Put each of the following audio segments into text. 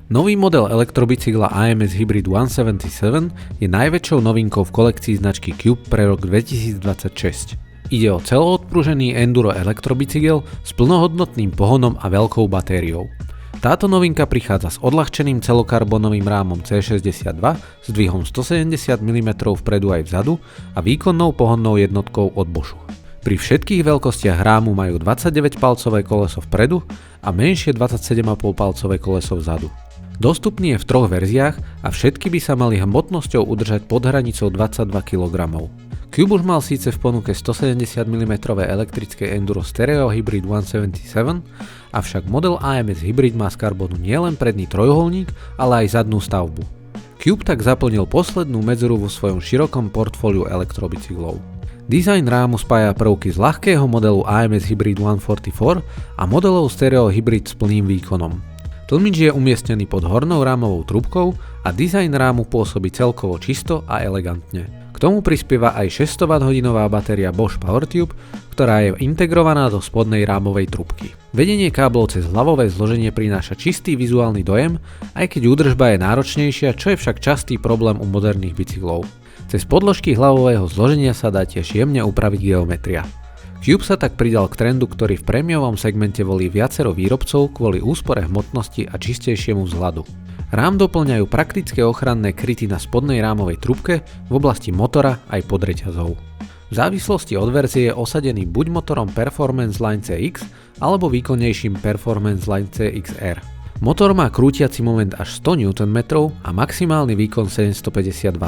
Nový model elektrobicykla AMS Hybrid 177 je najväčšou novinkou v kolekcii značky Cube pre rok 2026. Ide o celoodpružený enduro elektrobicykel s plnohodnotným pohonom a veľkou batériou. Táto novinka prichádza s odľahčeným celokarbónovým rámom C62 s dvihom 170 mm vpredu aj vzadu a výkonnou pohonnou jednotkou od Boschu. Pri všetkých veľkostiach rámu majú 29-palcové koleso vpredu a menšie 27,5-palcové koleso vzadu. Dostupný je v 3 verziách a všetky by sa mali hmotnosťou udržať pod hranicou 22 kg. Cube už mal síce v ponuke 170 mm elektrické enduro stereo Hybrid 177, avšak model AMS Hybrid má z karbonu nielen predný trojuholník, ale aj zadnú stavbu. Cube tak zaplnil poslednú medzeru vo svojom širokom portfóliu elektrobicyklov. Dizajn rámu spája prvky z ľahkého modelu AMS Hybrid 144 a modelov stereo Hybrid s plným výkonom. Tlmič je umiestnený pod hornou rámovou trúbkou a dizajn rámu pôsobí celkovo čisto a elegantne. K tomu prispieva aj 600 Wh batéria Bosch PowerTube, ktorá je integrovaná do spodnej rámovej trúbky. Vedenie káblov cez hlavové zloženie prináša čistý vizuálny dojem, aj keď údržba je náročnejšia, čo je však častý problém u moderných bicyklov. Cez podložky hlavového zloženia sa dá tiež jemne upraviť geometria. Cube sa tak pridal k trendu, ktorý v prémiovom segmente volí viacero výrobcov kvôli úspore hmotnosti a čistejšiemu vzhľadu. Rám doplňajú praktické ochranné kryty na spodnej rámovej trúbke v oblasti motora aj podreťazov. V závislosti od verzie je osadený buď motorom Performance Line CX alebo výkonnejším Performance Line CXR. Motor má krútiaci moment až 100 Nm a maximálny výkon 750 W.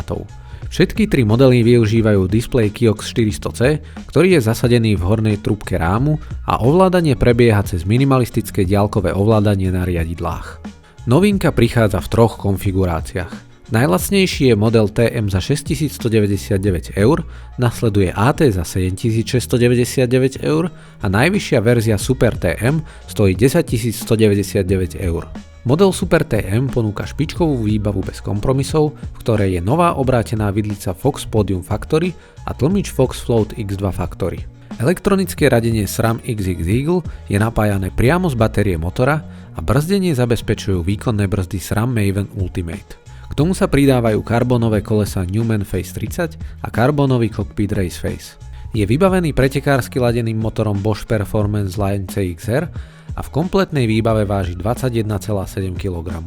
Všetky 3 modely využívajú displej Kiox 400C, ktorý je zasadený v hornej trúbke rámu a ovládanie prebieha cez minimalistické diaľkové ovládanie na riadidlách. Novinka prichádza v 3 konfiguráciách. Najlacnejší je model TM za 6199 €, nasleduje AT za 7699 € a najvyššia verzia Super TM stojí 10199 €. Model Super TM ponúka špičkovú výbavu bez kompromisov, v ktorej je nová obrátená vidlica Fox Podium Factory a tlmič Fox Float X2 Factory. Elektronické radenie SRAM XX Eagle je napájané priamo z batérie motora a brzdenie zabezpečujú výkonné brzdy SRAM Maven Ultimate. K tomu sa pridávajú karbonové kolesa Newman Face 30 a karbónový cockpit Race Face. Je vybavený pretekársky ladeným motorom Bosch Performance Line CXR a v kompletnej výbave váži 21,7 kg.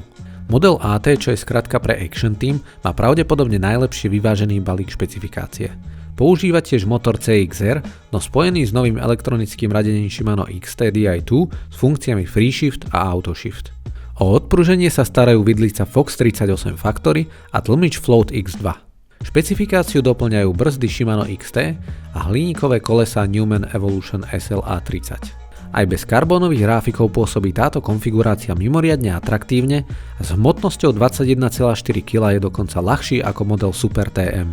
Model AT, čo je skratka pre Action Team, má pravdepodobne najlepšie vyvážený balík špecifikácie. Používa tiež motor CXR, no spojený s novým elektronickým radením Shimano XT Di2 s funkciami FreeShift a AutoShift. O odpruženie sa starajú vidlica Fox 38 Factory a tlmič Float X2. Špecifikáciu doplňajú brzdy Shimano XT a hliníkové kolesá Newman Evolution SLA 30. Aj bez karbónových gráfikov pôsobí táto konfigurácia mimoriadne atraktívne a s hmotnosťou 21,4 kg je dokonca ľahší ako model Super TM.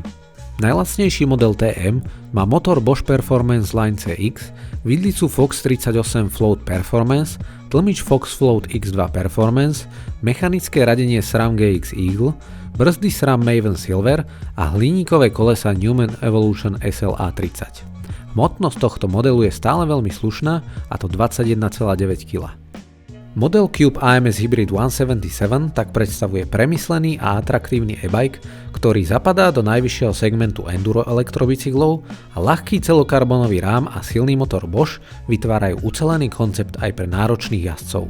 Najlacnejší model TM má motor Bosch Performance Line CX, vidlicu Fox 38 Float Performance, tlmič Fox Float X2 Performance, mechanické radenie SRAM GX Eagle, brzdy SRAM Maven Silver a hliníkové kolesa Newman Evolution SLA 30. Hmotnosť tohto modelu je stále veľmi slušná, a to 21,9 kg. Model Cube AMS Hybrid 177 tak predstavuje premyslený a atraktívny e-bike, ktorý zapadá do najvyššieho segmentu enduro elektrobicyklov a ľahký celokarbónový rám a silný motor Bosch vytvárajú ucelený koncept aj pre náročných jazdcov.